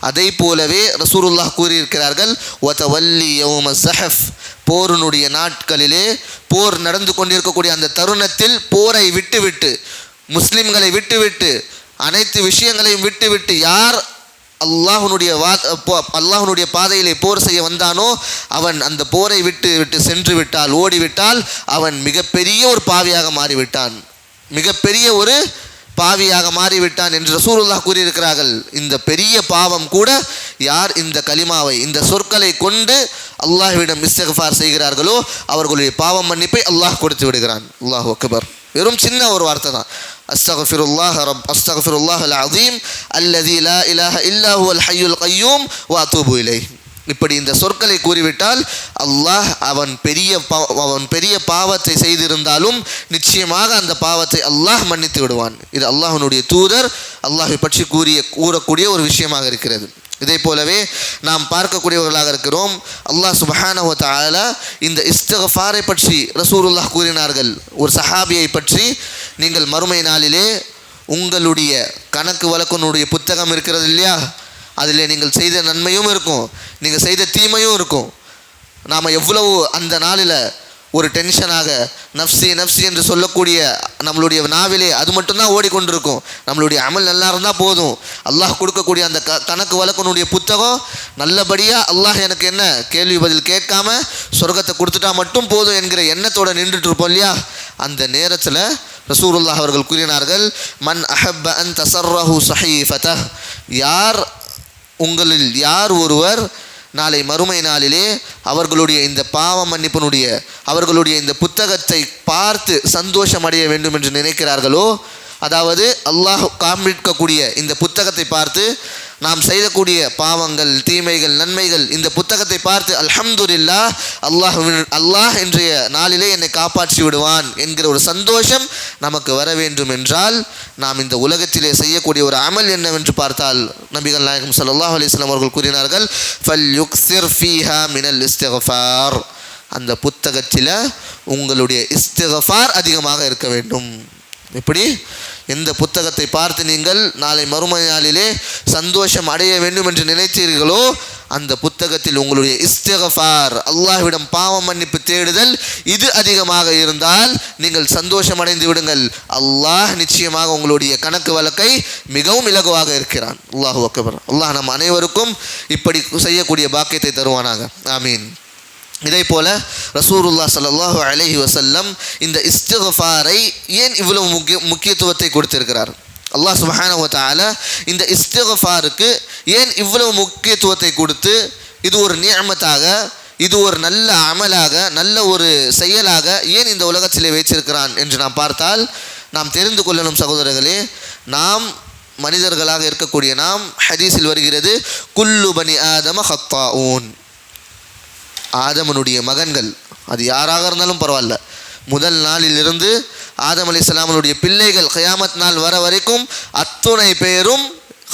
அதை போலவே ரசூலுல்லாஹ் கூறியிருக்கிறார்கள், வதவல்லி யௌம ஸஹஃப், போரினுடைய நாட்களிலே, போர் நடந்து கொண்டிருக்கக்கூடிய அந்த தருணத்தில் போரை விட்டுவிட்டு, முஸ்லிம்களை விட்டுவிட்டு, அனைத்து விஷயங்களையும் விட்டுவிட்டு யார் அல்லாஹ்வுடைய பாதையிலே போர் செய்ய வந்தானோ அவன் அந்த போரை விட்டு சென்று விட்டால், ஓடிவிட்டால், அவன் மிகப்பெரிய ஒரு பாவியாக மாறிவிட்டான், மிகப்பெரிய ஒரு பாவியாக மாறிவிட்டான் என்று ரசூலுல்லாஹ் கூறியிருக்கிறார்கள். இந்த பெரிய பாவம் கூட யார் இந்த கலிமாவை, இந்த சொற்களை கொண்டு அல்லாஹ்விடம் இஸ்திக்ஃபார் செய்கிறார்களோ அவர்களுடைய பாவம் மன்னிப்பை அல்லாஹ் கொடுத்து விடுகிறான். அல்லாஹு அக்பர். வெறும் சின்ன ஒரு வார்த்தை தான். அஸ்தக்ஃபிருல்லாஹல் அஸீம் அல்லதி லா இலாஹ இல்லா ஹுவல் ஹய்யுல் கய்யூம் வ அதூபு இலைஹ். இப்படி இந்த சொற்களை கூறிவிட்டால் அல்லாஹ் அவன் பெரிய பாவத்தை செய்திருந்தாலும் நிச்சயமாக அந்த பாவத்தை அல்லாஹ் மன்னித்து விடுவான். இது அல்லாஹ்வுடைய தூதர் அல்லாஹை பற்றி கூறக்கூடிய ஒரு விஷயமாக இருக்கிறது. இதை போலவே நாம் பார்க்கக்கூடியவர்களாக இருக்கிறோம். அல்லாஹ் சுப்ஹானஹு வ தஆலா இந்த இஸ்திக்ஃபாரை பற்றி ரசூலுல்லாஹ் கூறினார்கள். ஒரு சஹாபியை பற்றி, நீங்கள் மறுமை நாளிலே உங்களுடைய கணக்கு வழக்கினுடைய புத்தகம் இருக்கிறது இல்லையா, அதில் நீங்கள் செய்த நன்மையும் இருக்கும், நீங்கள் செய்த தீமையும் இருக்கும். நாம் எவ்வளவு அந்த நாளில் ஒரு டென்ஷனாக நஃப்சி நஃப்சி என்று சொல்லக்கூடிய நம்மளுடைய நாவிலே அது மட்டும்தான் ஓடிக்கொண்டிருக்கும். நம்மளுடைய அமல் நல்லா இருந்தால் போதும், அல்லாஹ் கொடுக்கக்கூடிய அந்த கணக்கு வழக்கினுடைய புத்தகம் நல்லபடியாக அல்லாஹ் எனக்கு என்ன கேள்வி பதில் கேட்காம சொர்க்கத்தை கொடுத்துட்டா மட்டும் போதும் என்கிற எண்ணத்தோடு நின்றுட்டு இருப்போம் இல்லையா. அந்த நேரத்தில் ரசூலுல்லாஹ் அவர்கள் கூறினார்கள், மன் அஹப்ப அன் தஸர்ரஹு ஸஹீஃபதஹ், உங்களில் யார் ஒருவர் நாளை மறுமை நாளிலே அவர்களுடைய இந்த பாவ மன்னிப்பினுடைய அவர்களுடைய இந்த புத்தகத்தை பார்த்து சந்தோஷம் அடைய வேண்டும் என்று நினைக்கிறார்களோ, அதாவது அல்லாஹ் காண்பிக்கக்கூடிய இந்த புத்தகத்தை பார்த்து நாம் செய்யக்கூடிய பாவங்கள், தீமைகள், நன்மைகள், இந்த புத்தகத்தை பார்த்து அல்ஹம்துலில்லாஹ், அல்லாஹ் இன்றைய நாளிலே என்னை காப்பாற்றி விடுவான் என்கிற ஒரு சந்தோஷம் நமக்கு வர வேண்டும் என்றால் நாம் இந்த உலகத்திலே செய்யக்கூடிய ஒரு அமல் என்னவென்று பார்த்தால் நபிகள் நாயகம் ஸல்லல்லாஹு அலைஹி வஸல்லம் அவர்கள் கூறினார்கள், ஃபல்யுக்ஸிர் ஃபீஹா மினல் இஸ்திக்ஃபார், அந்த புத்தகத்தில் உங்களுடைய இஸ்திக்ஃபார் அதிகமாக இருக்க வேண்டும். எப்படி? எந்த புத்தகத்தை பார்த்து நீங்கள் நாளை மறுமை நாளிலே சந்தோஷம் அடைய வேண்டும் என்று நினைத்தீர்களோ அந்த புத்தகத்தில் உங்களுடைய இஸ்திக்ஃபார், அல்லாஹ்விடம் பாவ மன்னிப்பு தேடுதல், இது அதிகமாக இருந்தால் நீங்கள் சந்தோஷம் அடைந்து விடுங்கள். அல்லாஹ் நிச்சயமாக உங்களுடைய கணக்கு வழக்கை மிகவும் இலகுவாக இருக்கிறான். அல்லாஹு அக்பர். அல்லாஹ் நம் அனைவருக்கும் இப்படி செய்யக்கூடிய பாக்கியத்தை தருவானாக. ஆமீன். இதே போல ரசூலுல்லாஹ் ஸல்லல்லாஹு அலைஹி வஸல்லம் இந்த இஸ்திக்ஃபாரை ஏன் இவ்வளவு முக்கியத்துவத்தை கொடுத்திருக்கிறார்? அல்லாஹ் சுப்ஹானஹு வ தஆலா இந்த இஸ்திக்ஃபாருக்கு ஏன் இவ்வளவு முக்கியத்துவத்தை கொடுத்து இது ஒரு நிஅமத்தாக, இது ஒரு நல்ல அமலாக, நல்ல ஒரு செயலாக ஏன் இந்த உலகத்திலே வைத்திருக்கிறான் என்று நாம் பார்த்தால் நாம் தெரிந்து கொள்ளணும் சகோதரர்களே. நாம் மனிதர்களாக இருக்கக்கூடிய நாம், ஹதீஸில் வருகிறது, குல்லு பனி ஆதம ஹத்தாஊன், ஆதமனுடைய மகன்கள் அது யாராக இருந்தாலும் பரவாயில்ல, முதல் நாளிலிருந்து ஆதம் அலைஹிஸ்ஸலாமுடைய பிள்ளைகள் கியாமத் நாள் வர வரைக்கும் அத்துணை பேரும்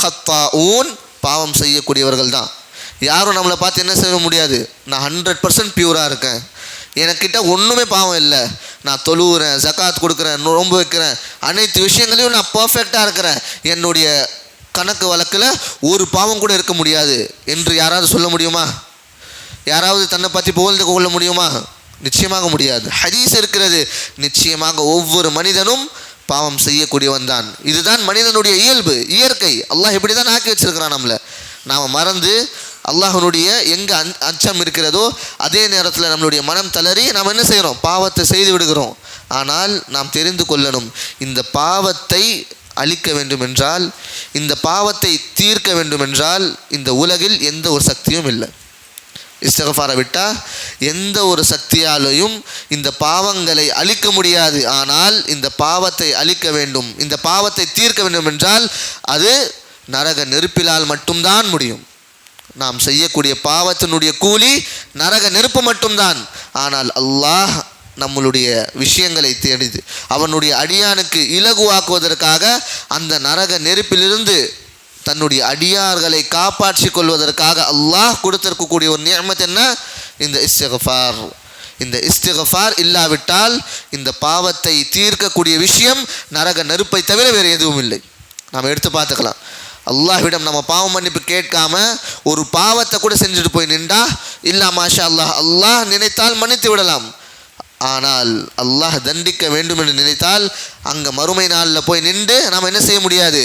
ஹத்தாஊன், பாவம் செய்யக்கூடியவர்கள் தான். யாரும் நம்மளை பார்த்து என்ன செய்ய முடியாது, நான் 100% பியூராக இருக்கேன், எனக்கிட்ட ஒன்றுமே பாவம் இல்லை, நான் தொழுகிறேன், ஜகாத் கொடுக்குறேன், நோன்பு வைக்கிறேன், அனைத்து விஷயங்களையும் நான் பர்ஃபெக்டாக இருக்கிறேன், என்னுடைய கணக்கு வழக்கில் ஒரு பாவம் கூட இருக்க முடியாது என்று யாராவது சொல்ல முடியுமா? யாராவது தன்னை பற்றி புகழ்ந்து கொள்ள முடியுமா? நிச்சயமாக முடியாது. ஹதீஸ் இருக்கிறது, நிச்சயமாக ஒவ்வொரு மனிதனும் பாவம் செய்யக்கூடியவன் தான். இதுதான் மனிதனுடைய இயல்பு, இயற்கை. அல்லாஹ் இப்படி தான் ஆக்கி வச்சிருக்கிறான் நம்மளை. நாம் மறந்து அல்லாஹ்வுடைய எங்கே அச்சம் இருக்கிறதோ அதே நேரத்தில் நம்மளுடைய மனம் தளறி நாம் என்ன செய்கிறோம்? பாவத்தை செய்து விடுகிறோம். ஆனால் நாம் தெரிந்து கொள்ளணும், இந்த பாவத்தை அழிக்க வேண்டும் என்றால், இந்த பாவத்தை தீர்க்க வேண்டும் என்றால் இந்த உலகில் எந்த ஒரு சக்தியும் இல்லை. இஸ்திக்ஃபாரை விட்டால் எந்த ஒரு சக்தியாலையும் இந்த பாவங்களை அழிக்க முடியாது. ஆனால் இந்த பாவத்தை அழிக்க வேண்டும், இந்த பாவத்தை தீர்க்க வேண்டும் என்றால் அது நரக நெருப்பிலால் மட்டும்தான் முடியும். நாம் செய்யக்கூடிய பாவத்தினுடைய கூலி நரக நெருப்பு மட்டும்தான். ஆனால் அல்லாஹ் நம்மளுடைய விஷயங்களை தேடிது அவனுடைய அடியானுக்கு இலகுவாக்குவதற்காக அந்த நரக நெருப்பிலிருந்து தன்னுடைய அடியார்களை காப்பாற்றி கொள்வதற்காக அல்லாஹ் கொடுத்திருக்கக்கூடிய ஒரு நியமத் என்ன? இந்த இஸ்திக்ஃபார். இந்த இஸ்திக்ஃபார் இல்லாவிட்டால் இந்த பாவத்தை தீர்க்கக்கூடிய விஷயம் நரக நெருப்பை தவிர வேறு எதுவும் இல்லை. நாம் எடுத்து பார்த்துக்கலாம். அல்லாஹ்விடம் நம்ம பாவம் மன்னிப்பு கேட்காம ஒரு பாவத்தை கூட செஞ்சுட்டு போய் நின்றா இல்லா மாஷா அல்லாஹ், அல்லாஹ் நினைத்தால் மன்னித்து விடலாம். ஆனால் அல்லாஹ் தண்டிக்க வேண்டும் என்று நினைத்தால் அங்கே மறுமை நாளில் போய் நின்று நாம் என்ன செய்ய முடியாது?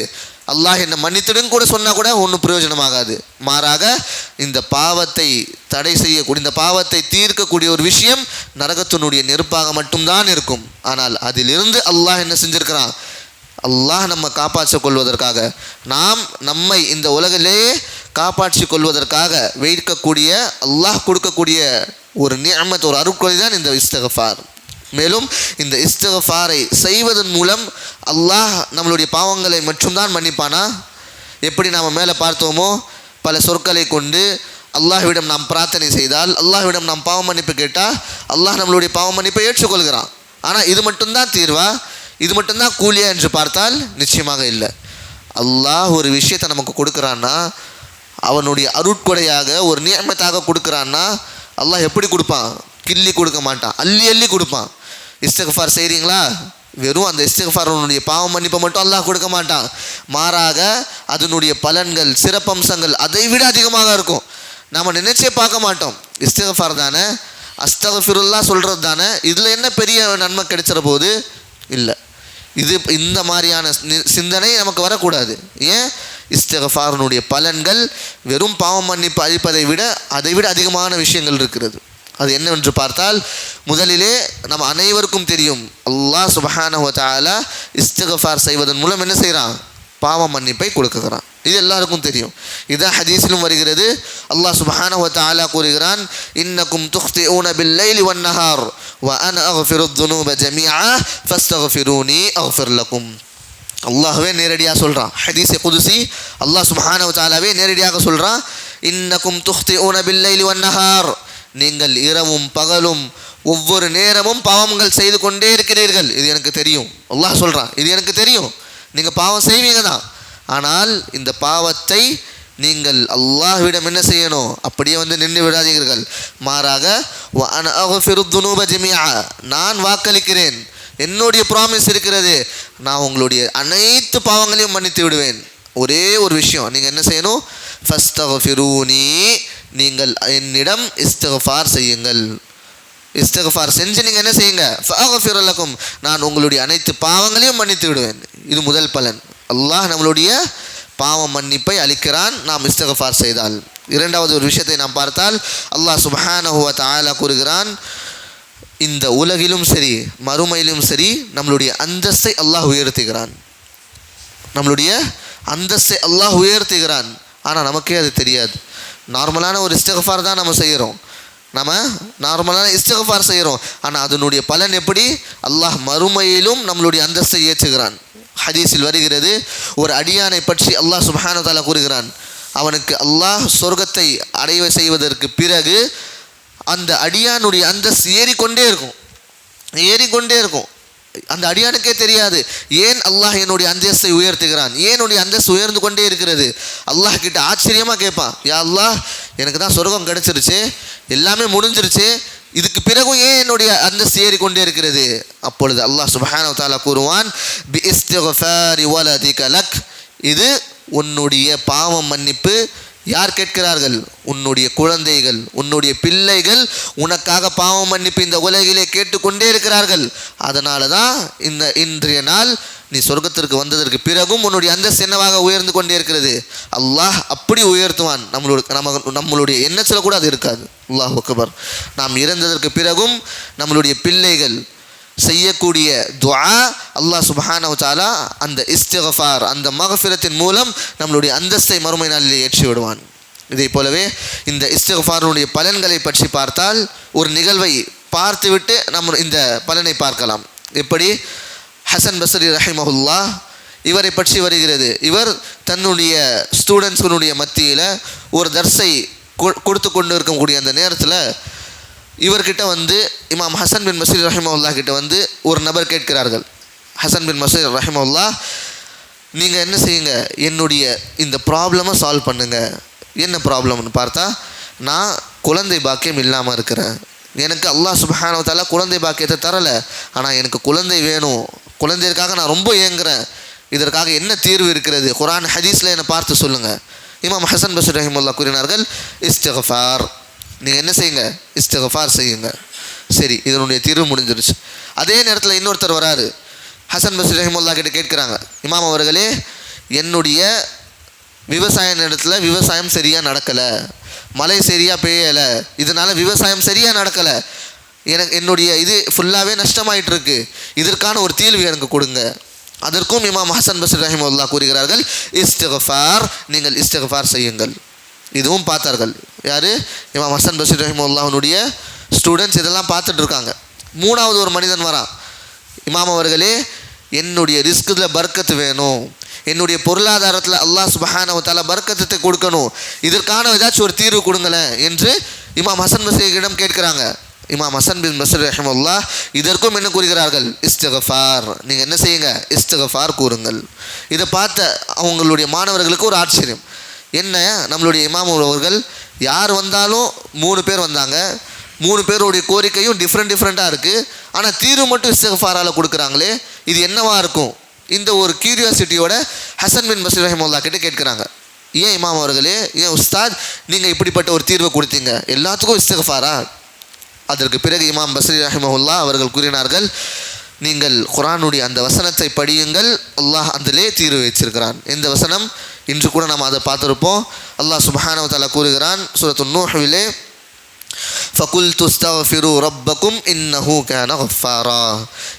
அல்லாஹ் என்னை மன்னித்துடும் கூட சொன்னால் கூட ஒன்றும் பிரயோஜனமாகாது. மாறாக இந்த பாவத்தை தடை செய்யக்கூடிய, இந்த பாவத்தை தீர்க்கக்கூடிய ஒரு விஷயம் நரகத்தினுடைய நெருப்பாக மட்டும்தான் இருக்கும். ஆனால் அதிலிருந்து அல்லாஹ் என்ன செஞ்சிருக்கிறான்? அல்லாஹ் நம்ம காப்பாற்றி கொள்வதற்காக, நாம் நம்மை இந்த உலகிலேயே காப்பாற்றி கொள்வதற்காக வைக்கக்கூடிய அல்லாஹ் கொடுக்கக்கூடிய ஒரு நிஅமத், ஒரு அருட்கொடை தான் இந்த இஸ்திக்ஃபார். மேலும் இந்த இஸ்திக்ஃபாரை செய்வதன் மூலம் அல்லாஹ் நம்மளுடைய பாவங்களை மட்டும்தான் மன்னிப்பானா? எப்படி நாம் மேலே பார்த்தோமோ பல சொற்களை கொண்டு அல்லாஹ்விடம் நாம் பிரார்த்தனை செய்தால், அல்லாஹ்விடம் நாம் பாவ மன்னிப்பு கேட்டால் அல்லாஹ் நம்மளுடைய பாவ மன்னிப்பை ஏற்றுக்கொள்கிறான். ஆனால் இது மட்டும்தான் தீர்வா, இது மட்டும்தான் கூலியா என்று பார்த்தால் நிச்சயமாக இல்லை. அல்லாஹ் ஒரு விஷயத்தை நமக்கு கொடுக்குறான்னா, அவனுடைய அருட்கொடையாக ஒரு நியமத்தாக கொடுக்குறான்னா அல்லாஹ் எப்படி கொடுப்பான்? கிள்ளி கொடுக்க மாட்டான், அள்ளி அள்ளி கொடுப்பான். இஸ்திக்ஃபார் செய்கிறீங்களா, வெறும் அந்த இஸ்திக்ஃபாருடைய பாவ மன்னிப்பை மட்டும் அல்லாஹ் கொடுக்க மாட்டான். மாறாக அதனுடைய பலன்கள், சிறப்பம்சங்கள் அதை விட அதிகமாக இருக்கும். நாம் நினைச்சே பார்க்க மாட்டோம். இஸ்திக்ஃபார் தானே, அஸ்தக்ஃபிருல்லா சொல்கிறது தானே, இதில் என்ன பெரிய நன்மை கிடைச்சிட போகுது? இல்லை. இது இந்த மாதிரியான சிந்தனை நமக்கு வரக்கூடாது. ஏன்? இஸ்திக்ஃபாருடைய பலன்கள் வெறும் பாவம் மன்னிப்பு அளிப்பதை விட அதை விட அதிகமான விஷயங்கள் இருக்கிறது. அது என்னவென்று பார்த்தால், முதலிலே நம்ம அனைவருக்கும் தெரியும், அல்லாஹ் சுப்ஹானஹு வ தஆலா இஸ்திக்ஃபார் செய்வதன் மூலம் என்ன செய்கிறான்? பாவ மன்னிப்பை கொடுக்குறான். இது எல்லாருக்கும் தெரியும். இதான் ஹதீஸிலும் வருகிறது. அல்லாஹ் சுப்ஹானஹு வ தஆலா கூறுகிறான், இன்னக்கும் துக்திஊன பில்லைலி வன்னஹார் வ அன அக்ஃபிருத் துனூப ஜமீஆ ஃபஸ்தக்ஃபிரூனி அக்ஃபிர் லக்கும். அல்லாஹ்வே நேரடியாக சொல்கிறான். ஹதீஸே குதுசி அல்லாஹ் சுப்ஹானஹு வ தஆலாவே நேரடியாக சொல்கிறான், இன்னக்கும் துக்திஊன பில்லைலி வன்னஹார், நீங்கள் இரவும் பகலும் ஒவ்வொரு நேரமும் பாவங்கள் செய்து கொண்டே இருக்கிறீர்கள். இது எனக்கு தெரியும். அல்லாஹ் சொல்கிறான், இது எனக்கு தெரியும், நீங்கள் பாவம் செய்வீங்க தான். ஆனால் இந்த பாவத்தை நீங்கள் அல்லாஹ்விடம் என்ன செய்யணும்? அப்படியே நின்று விடாதீர்கள். மாறாக வ அன அக்ஃபிருத் துனூப ஜமீஆ, நான் வாக்களிக்கிறேன், என்னுடைய ப்ராமிஸ் இருக்கிறது, நான் உங்களுடைய அனைத்து பாவங்களையும் மன்னித்து விடுவேன். ஒரே ஒரு விஷயம் நீங்கள் என்ன செய்யணும்? ஃபஸ்தக்ஃபிரூனி, நீங்கள் என்னிடம் இஸ்திக்ஃபார் செய்யுங்கள். இஸ்திக்ஃபார் செஞ்சு நீங்கள் என்ன செய்யுங்க? ஃபஅக்ஃபிர் லக்கும், நான் உங்களுடைய அனைத்து பாவங்களையும் மன்னித்து விடுவேன். இது முதல் பலன். அல்லாஹ் நம்மளுடைய பாவ மன்னிப்பை அளிக்கிறான் நாம் இஸ்திக்ஃபார் செய்தால். இரண்டாவது ஒரு விஷயத்தை நாம் பார்த்தால், அல்லாஹ் சுப்ஹானஹு வ தஆலா கூறுகிறான், இந்த உலகிலும் சரி மறுமையிலும் சரி நம்மளுடைய அந்தஸ்தை அல்லாஹ் உயர்த்துகிறான். நம்மளுடைய அந்தஸ்தை அல்லாஹ் உயர்த்துகிறான். ஆனால் நமக்கே அது தெரியாது. நார்மலான ஒரு இஸ்திக்ஃபார் தான் நம்ம செய்கிறோம், நம்ம நார்மலான இஸ்திக்ஃபார் செய்கிறோம். ஆனால் அதனுடைய பலன் எப்படி? அல்லாஹ் மறுமையிலும் நம்மளுடைய அந்தஸ்தை ஏற்றுகிறான். ஹதீஸில் வருகிறது, ஒரு அடியானை பற்றி அல்லாஹ் சுப்ஹானஹு வ தஆலா கூறுகிறான், அவனுக்கு அல்லாஹ் சொர்க்கத்தை அடைய செய்வதற்கு பிறகு அந்த அடியானுடைய அந்தஸ்து ஏறிக்கொண்டே இருக்கும். அந்த அடியானுக்கே தெரியாது ஏன் அல்லாஹ் என்னுடைய அந்தஸ்தை உயர்த்துகிறான், ஏன் என்னுடைய அந்தஸ்து உயர்ந்து கொண்டே இருக்கிறது. அல்லாஹ் கிட்ட ஆச்சரியமாக கேட்பான், யா அல்லாஹ், எனக்கு தான் சொர்க்கம் கிடச்சிருச்சு, எல்லாமே முடிஞ்சிருச்சு, இதுக்கு பிறகும் ஏன் என்னுடைய அந்தஸ்து ஏறிக்கொண்டே இருக்கிறது? அப்பொழுது அல்லாஹ் சுப்ஹானஹு வ தஆலா கூறுவான், பி இஸ்திக்ஃபாரி வலதிக லக், இது உன்னுடைய பாவம் மன்னிப்பு யார் கேட்கிறார்கள்? உன்னுடைய குழந்தைகள், உன்னுடைய பிள்ளைகள் உனக்காக பாவம் மன்னிப்பு இந்த உலகிலே கேட்டுக்கொண்டே இருக்கிறார்கள். அதனால தான் இன்றைய நாள் நீ சொர்க்கத்திற்கு வந்ததற்கு பிறகும் உன்னுடைய அந்தஸ்து என்னவாக உயர்ந்து கொண்டே இருக்கிறது. அல்லாஹ் அப்படி உயர்த்துவான். நம்மளுடைய எண்ணத்தில் கூட அது இருக்காது. அல்லாஹ் அக்பர். நாம் இறந்ததற்கு பிறகும் நம்மளுடைய பிள்ளைகள் செய்யக்கூடிய துஆ அல்லாஹ் சுப்ஹானஹு வ தஆலா அந்த இஸ்திக்ஃபார், அந்த மக்ஃபிரத்தின் மூலம் நம்மளுடைய அந்தஸ்தை மறுமை நாளிலே ஏற்றி விடுவான். இதை போலவே இந்த இஸ்திக்ஃபாருடைய பலன்களை பற்றி பார்த்தால், ஒரு நிகழ்வை பார்த்துவிட்டு நம்ம இந்த பலனை பார்க்கலாம். எப்படி? ஹசன் பஸ்ரி ரஹிமஹுல்லாஹ், இவரை பற்றி வருகிறது. இவர் தன்னுடைய ஸ்டூடெண்ட்ஸுடைய மத்தியில் ஒரு தர்ஸை கொடுத்து கொண்டு இருக்கக்கூடிய அந்த நேரத்தில் இவர்கிட்ட வந்து இமாம் ஹசன் பின் பஸ்ரி ரஹிமஹுல்லாஹ் கிட்ட வந்து ஒரு நபர் கேட்கிறார்கள். ஹசன் பின் பஸ்ரி ரஹிமஹுல்லாஹ், நீங்கள் என்ன செய்யுங்க, என்னுடைய இந்த ப்ராப்ளமை சால்வ் பண்ணுங்கள். என்ன ப்ராப்ளம்னு பார்த்தா, நான் குழந்தை பாக்கியம் இல்லாமல் இருக்கிறேன். எனக்கு அல்லாஹ் சுப்ஹானஹு வ தஆலா குழந்தை பாக்கியத்தை தரலை, ஆனால் எனக்கு குழந்தை வேணும். குழந்தைக்காக நான் ரொம்ப ஏங்குறேன். இதற்காக என்ன தீர்வு இருக்கிறது? குர்ஆன் ஹதீஸில் என்னை பார்த்து சொல்லுங்கள். இமாம் ஹசன் பஸ்ரி ரஹிமஹுல்லாஹ் கூறினார்கள், இஸ்திக்ஃபார். நீங்கள் என்ன செய்யுங்க, இஸ்திக்ஃபார் செய்யுங்க. சரி, இதனுடைய தீர்வு முடிஞ்சிருச்சு. அதே நேரத்தில் இன்னொருத்தர் வராரு. ஹசன் பஸ்ரி ரஹிமஹுல்லாஹ் கிட்ட கேட்குறாங்க, இமாம் அவர்களே, என்னுடைய விவசாய நிலத்தில் விவசாயம் சரியாக நடக்கலை, மழை சரியாக பெய்யலை, இதனால் விவசாயம் சரியாக நடக்கலை, என்னுடைய இது ஃபுல்லாகவே நஷ்டமாயிட்டிருக்கு. இதற்கான ஒரு தீர்வு எனக்கு கொடுங்க. அதற்கும் இமாம் ஹசன் பஸ்ரி ரஹிமஹுல்லாஹ் கூறுகிறார்கள், இஸ்திக்ஃபார், நீங்கள் இஸ்திக்ஃபார் செய்யுங்கள். இதுவும் பார்த்தார்கள். யார்? இமாம் ஹசன் பஸ்ரி ரஹிமஹுல்லாஹ்வுடைய ஸ்டூடெண்ட்ஸ் இதெல்லாம் பார்த்துட்டு இருக்காங்க. மூணாவது ஒரு மனிதன் வரான். இமாம் அவர்களே, என்னுடைய ரிஸ்கில் பர்க்கத்து வேணும், என்னுடைய பொருளாதாரத்தில் அல்லாஹ் சுப்ஹானஹு வ தஆலா பர்க்கத்தை கொடுக்கணும், இதற்கான ஏதாச்சும் ஒரு தீர்வு கொடுங்களேன் என்று இமாம் ஹசன் பஸ்ரியிடம் கேட்குறாங்க. இமாம் ஹசன் பின் பஸ்ரி ரஹிமஹுல்லாஹ் இதற்கும் என்ன கூறுகிறார்கள்? இஸ்திக்ஃபார். நீங்கள் என்ன செய்யுங்க, இஸ்திக்ஃபார் கூறுங்கள். இதை பார்த்த அவங்களுடைய மாணவர்களுக்கு ஒரு ஆச்சரியம். என்ன, நம்மளுடைய இமாம் அவர்கள் யார் வந்தாலும் 3 பேர் வந்தாங்க, 3 பேருடைய கோரிக்கையும் டிஃப்ரெண்ட்டாக இருக்குது, ஆனால் தீர்வு மட்டும் இஸ்திக்ஃபாரால் கொடுக்குறாங்களே, இது என்னவா இருக்கும்? இந்த ஒரு கியூரியாசிட்டியோட ஹசன் பின் பஸ்ரி ரஹிமஹுல்லாஹ் கிட்ட கேட்குறாங்க, ஏன் இமாம் அவர்களே, ஏன் உஸ்தாத் நீங்கள் இப்படிப்பட்ட ஒரு தீர்வை கொடுத்தீங்க, எல்லாத்துக்கும் இஸ்திக்ஃபாரா? அதற்கு பிறகு இமாம் பஸ்ரி ரஹிமஹுல்லாஹ் அவர்கள் கூறினார்கள், நீங்கள் குர்ஆனுடைய அந்த வசனத்தை படியுங்கள், அல்லாஹ் அதிலே தீர்வு வச்சிருக்கிறான். இந்த வசனம் இன்று கூட நாம் அதை பார்த்துருப்போம். அல்லாஹ் சுப்ஹானஹு வ தஆலா கூறுகிறான் சூரத்து நூஹ்விலே, فَقُلْتُ اسْتَغْفِرُوا رَبَّكُمْ إِنَّهُ كَانَ غَفَّارًا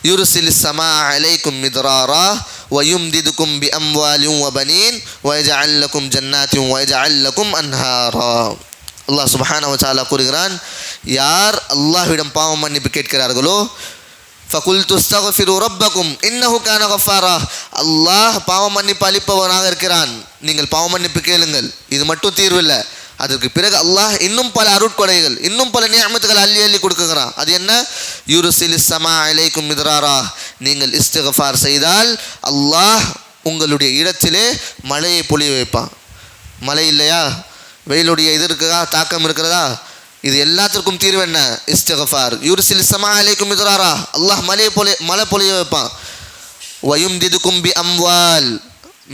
يُرْسِلِ السَّمَاءَ عَلَيْكُمْ مِدْرَارًا وَيُمْدِدْكُمْ بِأَمْوَالٍ وَبَنِينَ وَيَجْعَلْ لَكُمْ جَنَّاتٍ وَيَجْعَلْ لَكُمْ أَنْهَارًا. அல்லாஹ் சுப்ஹானஹு வ தஆலா கூறுகிறான், யார் அல்லாஹ்விடம் பாவ மன்னிப்பு கேட்கிறார்களோ, ஃபகுல்து அஸ்தக்ஃபிரு ரப்பக்கும் இன்னஹு கான கஃபாரா, அல்லாஹ் பாவ மன்னிப்பு அளிப்பவனாக இருக்கிறான், நீங்கள் பாவ மன்னிப்பு கேளுங்கள். இது மட்டும் தீர்வு இல்லை, அதற்கு பிறகு அல்லாஹ் இன்னும் பல அருட்கொடைகள், இன்னும் பல நிஅமத்துகள் அள்ளி அள்ளி கொடுக்குறான். அது என்ன? யுர்சிலிஸ் ஸமா அலைக்கும் மித்ராரா, நீங்கள் இஸ்திக்ஃபார் செய்தால் அல்லாஹ் உங்களுடைய இடத்திலே மழையை பொழிய வைப்பான். மழை இல்லையா, வெயிலுடைய இது இருக்குதா, தாக்கம் இருக்கிறதா, இது எல்லாத்திற்கும் தீர்வு என்ன? இஸ்திக்ஃபார். யுர்சிலிஸ் ஸமா அலைக்கும் மித்ராரா, அல்லாஹ் மழை பொழிய வைப்பான். வயும்திதுக்கும் பி அம்வால்,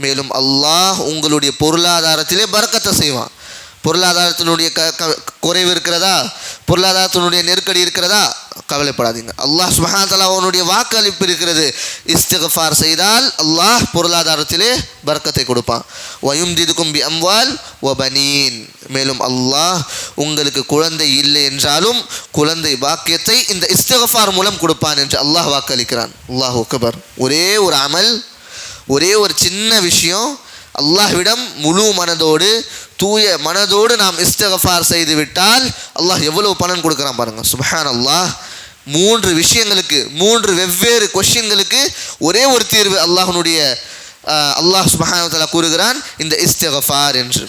மேலும் அல்லாஹ் உங்களுடைய பொருளாதாரத்திலே பரக்கத்தை செய்வான். பொருளாதாரத்தினுடைய குறைவு இருக்கிறதா, பொருளாதாரத்தினுடைய நெருக்கடி இருக்கிறதா, கவலைப்படாதீங்க. அல்லாஹ் சுப்ஹானஹு வ தஆலா அவனுடைய வாக்களிப்பு இருக்கிறது. இஸ்திக்ஃபார் செய்தால் அல்லாஹ் பொருளாதாரத்திலே பரக்கத்தை கொடுப்பான். வயும்திதுக்கும் பி அம்வால் வ பனீன், மேலும் அல்லாஹ் உங்களுக்கு குழந்தை இல்லை என்றாலும் குழந்தை பாக்கியத்தை இந்த இஸ்திக்ஃபார் மூலம் கொடுப்பான் என்று அல்லாஹ் வாக்களிக்கிறான். அல்லாஹு அக்பர். ஒரே ஒரு அமல், ஒரே ஒரு சின்ன விஷயம், அல்லாஹ்விடம் முழு மனதோடு தூய மனதோடு நாம் இஸ்திக்ஃபார் செய்து விட்டால் அல்லாஹ் எவ்வளவு பலன் கொடுக்குறான் பாருங்கள். சுப்ஹானல்லாஹ். 3 விஷயங்களுக்கு, 3 வெவ்வேறு கொஸ்டின்களுக்கு ஒரே ஒரு தீர்வு அல்லாஹ்வுடைய அல்லாஹ் சுப்ஹானஹு வ தஆலா கூறுகிறான், இந்த இஸ்திக்ஃபார் என்று.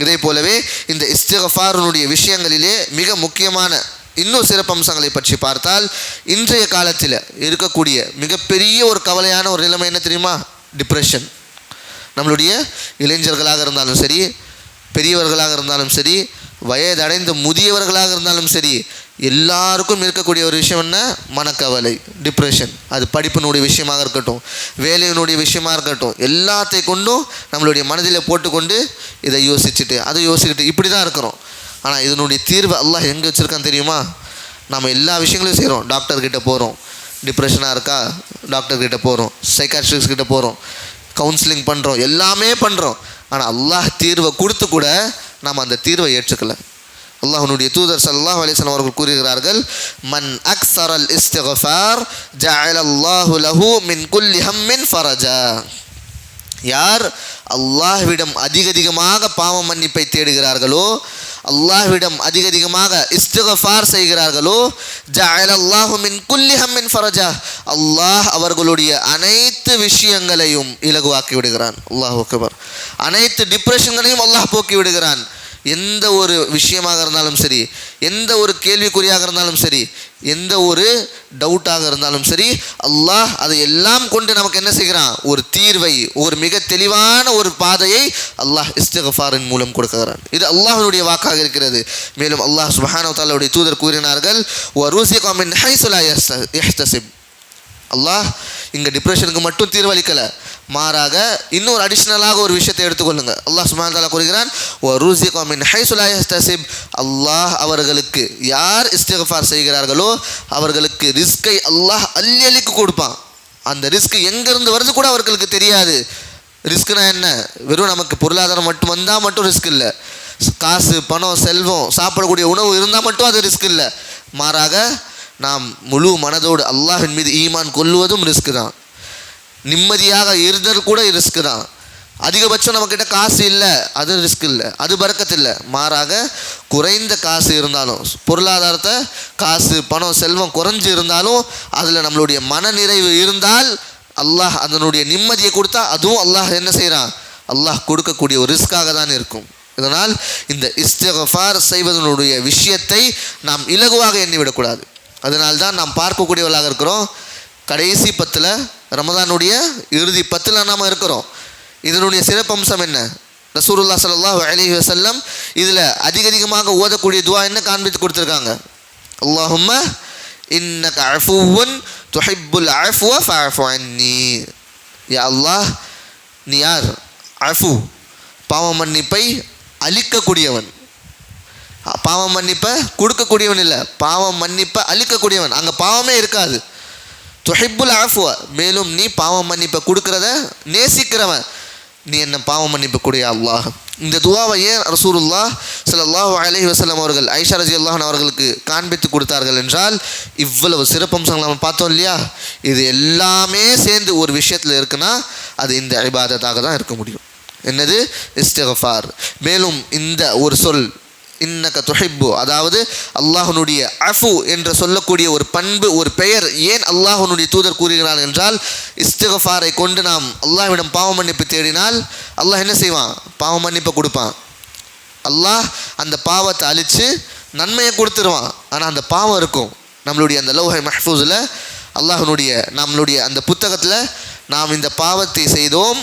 இதே போலவே இந்த இஸ்திக்ஃபாருடைய விஷயங்களிலே மிக முக்கியமான இன்னும் சிறப்பம்சங்களை பற்றி பார்த்தால், இன்றைய காலத்தில் இருக்கக்கூடிய மிகப்பெரிய ஒரு கவலையான ஒரு நிலைமை என்ன தெரியுமா? டிப்ரெஷன். நம்மளுடைய இளைஞர்களாக இருந்தாலும் சரி, பெரியவர்களாக இருந்தாலும் சரி, வயதடைந்த முதியவர்களாக இருந்தாலும் சரி, எல்லாருக்கும் இருக்கக்கூடிய ஒரு விஷயம் என்ன? மனக்கவலை, டிப்ரெஷன். அது படிப்பினுடைய விஷயமாக இருக்கட்டும், வேலையினுடைய விஷயமாக இருக்கட்டும், எல்லாத்தை கொண்டும் நம்மளுடைய மனதில் போட்டுக்கொண்டு இதை யோசிச்சுட்டு அதை யோசிச்சுட்டு இப்படி தான் இருக்கிறோம். ஆனால் இதனுடைய தீர்வு அல்லாஹ் எங்கே வச்சுருக்கான்னு தெரியுமா? நம்ம எல்லா விஷயங்களையும் செய்கிறோம். டாக்டர்கிட்ட போகிறோம், டிப்ரெஷனாக இருக்கா, டாக்டர்கிட்ட போகிறோம், சைக்காட்ரிஸ்ட் கிட்ட போகிறோம், கவுன்சிலிங் பண்ணுறோம், எல்லாமே பண்ணுறோம். ஆனால் அல்லாஹ் தீர்வை கொடுத்து கூட நாம் அந்த தீர்வை ஏற்றுக்கலை. அல்லாஹ்வுடைய தூதர் ஸல்லல்லாஹு அலைஹி வஸல்லம் அவர்கள் கூறுகிறார்கள், மன் அக்ஸரல் இஸ்திக்ஃபார் ஜஅலல்லாஹு லஹு மின் குல்லி ஹம்மின் ஃபரஜா. யார் அல்லாஹ்விடம் அதிகமாக பாவ மன்னிப்பை தேடுகிறார்களோ, அல்லாஹ்விடம் அதிகமாக இஸ்திக்ஃபார் செய்கிறார்களோ, ஜஅலல்லாஹு மின் குல்லி ஹம்மின் ஃபரஜா, அல்லாஹ் அவர்களுடைய அனைத்து விஷயங்களையும் இலகுவாக்கி விடுகிறான். அல்லாஹு அக்பர். அனைத்து டிப்ரெஷன்களையும் அல்லாஹ் போக்கி விடுகிறான். எந்த ஒரு விஷயமாக இருந்தாலும் சரி, எந்த ஒரு கேள்விக்குறியாக இருந்தாலும் சரி, எந்த ஒரு டவுட்டாக இருந்தாலும் சரி, அல்லாஹ் அதை எல்லாம் கொண்டு நமக்கு என்ன செய்கிறான், ஒரு தீர்வை, ஒரு மிக தெளிவான ஒரு பாதையை அல்லாஹ் இஸ்திக்ஃபாரின் மூலம் கொடுக்கிறான். இது அல்லாஹ்வுடைய வாக்காக இருக்கிறது. மேலும் அல்லாஹ் சுப்ஹானஹு வ தஆலாவுடைய தூதர் கூறினார்கள், வருஸிக மின் ஹைஸு லா யஹ்தஸிப். அல்லாஹ் இங்கே டிப்ரெஷனுக்கு மட்டும் தீர்வளிக்கலை, மாறாக இன்னொரு அடிஷ்னலாக ஒரு விஷயத்தை எடுத்துக்கொள்ளுங்க. அல்லாஹ் சுப்ஹானஹு வ தஆலா கூறுகிறான், வருஸிக மின் ஹைஸு லா யஹ்தஸிப். அல்லாஹ் அவர்களுக்கு, யார் இஸ்திக்ஃபார் செய்கிறார்களோ அவர்களுக்கு ரிஸ்கை அல்லாஹ் அள்ளி அள்ளிக்கு கொடுப்பான். அந்த ரிஸ்க் எங்கேருந்து வருது கூட அவர்களுக்கு தெரியாது. ரிஸ்க்னா என்ன? வெறும் நமக்கு பொருளாதாரம் மட்டும் வந்தால் மட்டும் ரிஸ்க் இல்லை. காசு, பணம், செல்வம், சாப்பிடக்கூடிய உணவு இருந்தால் மட்டும் அது ரிஸ்க் இல்லை. மாறாக நாம் முழு மனதோடு அல்லாஹ்வின் மீது ஈமான் கொள்வதும் ரிஸ்க் தான். நிம்மதியாக இருந்தது கூட ரிஸ்க் தான். அதிகபட்சம் நம்மக்கிட்ட காசு இல்லை, அது ரிஸ்க் இல்லை, அது பரக்கத்து இல்லை. மாறாக குறைந்த காசு இருந்தாலும், பொருளாதாரத்தை, காசு, பணம், செல்வம் குறைஞ்சு இருந்தாலும் அதில் நம்மளுடைய மனநிறைவு இருந்தால் அல்லாஹ் அதனுடைய நிம்மதியை கொடுத்தா அதுவும் அல்லாஹ் என்ன செய்கிறான், அல்லாஹ் கொடுக்கக்கூடிய ஒரு ரிஸ்காக தான் இருக்கும். இதனால் இந்த இஸ்திக்ஃபார் செய்வதனுடைய விஷயத்தை நாம் இலகுவாக எண்ணிவிடக்கூடாது. அதனால்தான் நாம் பார்க்கக்கூடியவர்களாக இருக்கிறோம். கடைசி 10 ரமதானுடைய இறுதி 10 நாம் இருக்கிறோம். இதனுடைய சிறப்பம்சம் என்ன? ரசூலுல்லாஹ் ஸல்லல்லாஹு அலைஹி வஸல்லம் இதில் அதிகமாக ஓதக்கூடிய துவா என்ன காண்பித்து கொடுத்துருக்காங்க? அல்லாஹும்ம இன்னக அஃபுவுன் துஹிப்புல் அஃப்வ ஃபஅஃபு அன்னி. யா அல்லாஹ், நீ யார்? அஃபு, பாவ மன்னிப்பை அளிக்கக்கூடியவன். பாவ மன்னிப்பை கொடுக்கக்கூடியவன் இல்லை, பாவம் மன்னிப்பை அளிக்கக்கூடியவன். அங்கே பாவமே இருக்காது. துஹிப்புல் அஃப்வ, மேலும் நீ பாவ மன்னிப்பை கொடுக்கிறத நேசிக்கிறவன், நீ என்ன பாவ மன்னிப்பு கூடிய அல்லாஹ். இந்த துவாவை ஏன் ரசூலுல்லாஹ் ஸல்லல்லாஹு அலைஹி வஸல்லம் அவர்கள் ஆயிஷா ரலியல்லாஹு அன்ஹா அவர்களுக்கு காண்பித்து கொடுத்தார்கள் என்றால், இவ்வளவு சிறப்பம்சங்கள் நம்ம பார்த்தோம் இல்லையா, இது எல்லாமே சேர்ந்து ஒரு விஷயத்தில் இருக்குன்னா அது இந்த இபாதத்தாக தான் இருக்க முடியும். என்னது? இஸ்திக்ஃபார். மேலும் இந்த ஒரு சொல் இன்னக துஹிப்பு, அதாவது அல்லாஹ்வுடைய அஃபு என்று சொல்லக்கூடிய ஒரு பண்பு, ஒரு பெயர் ஏன் அல்லாஹ்வுடைய தூதர் கூறுகிறார் என்றால், இஸ்திக்ஃபாரை கொண்டு நாம் அல்லாஹ்விடம் பாவ மன்னிப்பு தேடினால் அல்லாஹ் என்ன செய்வான்? பாவ மன்னிப்பை கொடுப்பான். அல்லாஹ் அந்த பாவத்தை அழித்து நன்மையை கொடுத்துருவான். ஆனால் அந்த பாவம் இருக்கும் நம்மளுடைய அந்த லௌஹ் மஹ்ஃபூஸில், நம்மளுடைய அந்த புத்தகத்தில், நாம் இந்த பாவத்தை செய்தோம்,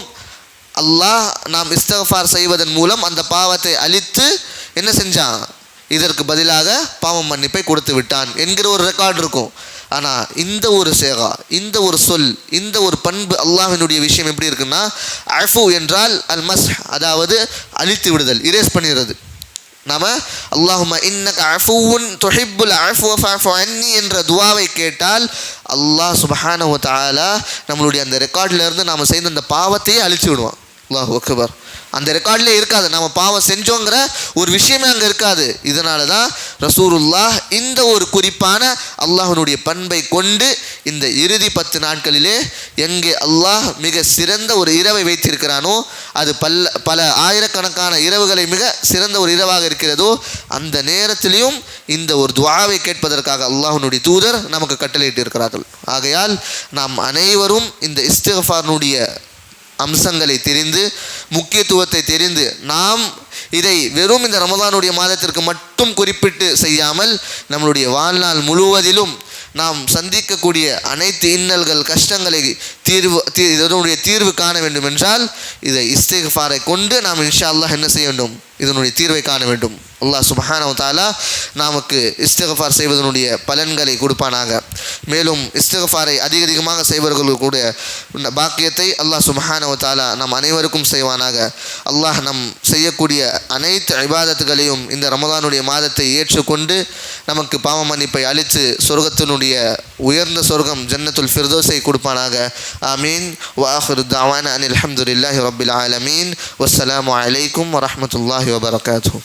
அல்லாஹ் நாம் இஸ்திக்ஃபார் செய்வதன் மூலம் அந்த பாவத்தை அழித்து என்ன செஞ்சான், இதற்கு பதிலாக பாவம் மன்னிப்பை கொடுத்து விட்டான் என்கிற ஒரு ரெக்கார்டு இருக்கும். ஆனால் இந்த ஒரு சேகா, இந்த ஒரு சொல், இந்த ஒரு பண்பு அல்லாஹ்வினுடைய விஷயம் எப்படி இருக்குன்னா, அஃபு என்றால் அல் மஸ், அதாவது அழித்து விடுதல், இரேஸ் பண்ணிடுறது. நாம அல்லாஹும்ம இன்னக அஃபுவுன் துஹிப்புல் அஃப்வ ஃபஅஃபு அன்னி என்ற துவாவை கேட்டால் அல்லாஹ் சுப்ஹானஹு வ தஆலா நம்மளுடைய அந்த ரெக்கார்டில் இருந்து நாம் செய்த அந்த பாவத்தையே அழிச்சு விடுவான். அல்லாஹு அக்பர். அந்த ரெக்கார்ட்லேயே இருக்காது, நம்ம பாவம் செஞ்சோங்கிற ஒரு விஷயமே அங்கே இருக்காது. இதனால தான் ரசூலுல்லாஹ் இந்த ஒரு குறிப்பான அல்லாஹ்வுடைய பண்பை கொண்டு இந்த இறுதி 10 நாட்களிலே எங்கே அல்லாஹ் மிக சிறந்த ஒரு இரவை வைத்திருக்கிறானோ, அது பல ஆயிரக்கணக்கான இரவுகளை மிக சிறந்த ஒரு இரவாக இருக்கிறதோ, அந்த நேரத்திலையும் இந்த ஒரு துஆவை கேட்பதற்காக அல்லாஹ்வுடைய தூதர் நமக்கு கட்டளையிட்டு இருக்கிறார்கள். ஆகையால் நாம் அனைவரும் இந்த இஸ்திக்ஃபாரினுடைய அம்சங்களை தெரிந்து, முக்கியத்துவத்தை தெரிந்து, நாம் இதை வெறும் இந்த ரமதானுடைய மாதத்திற்கு மட்டும் குறிப்பிட்டு செய்யாமல் நம்மளுடைய வாழ்நாள் முழுவதிலும் நாம் சந்திக்கக்கூடிய அனைத்து இன்னல்கள், கஷ்டங்களை இதனுடைய தீர்வு காண வேண்டும் என்றால் இதை இஸ்திக்ஃபாரை கொண்டு நாம் இன்ஷா அல்லாஹ் என்ன செய்ய வேண்டும், இதனுடைய தீர்வை காண வேண்டும். அல்லாஹ் சுப்ஹானஹு வ தஆலா நமக்கு இஸ்திக்ஃபார் செய்வதனுடைய பலன்களை கொடுப்பானாக. மேலும் இஸ்திக்ஃபாரை அதிகமாக செய்வர்களுடைய பாக்கியத்தை அல்லாஹ் சுப்ஹானஹு வ தஆலா நம் அனைவருக்கும் செய்வானாக. அல்லாஹ் நம் செய்யக்கூடிய அனைத்து இபாதத்துகளையும் இந்த ரமதானுடைய மாதத்தை ஏற்றுக்கொண்டு நமக்கு பாவ மன்னிப்பை அளித்து சொர்க்கத்தினுடைய உயர்ந்த சொர்க்கம் ஜன்னத்துல் ஃபிர்தௌஸை கொடுப்பானாக. ஆமீன். வ ஆகிரு தஅவானா அனில் ஹம்துலில்லாஹி ரப்பில் ஆலமீன். வஸ்ஸலாமு அலைக்கும் வரஹ்மத்துல்லாஹி வபரகாத்துஹு.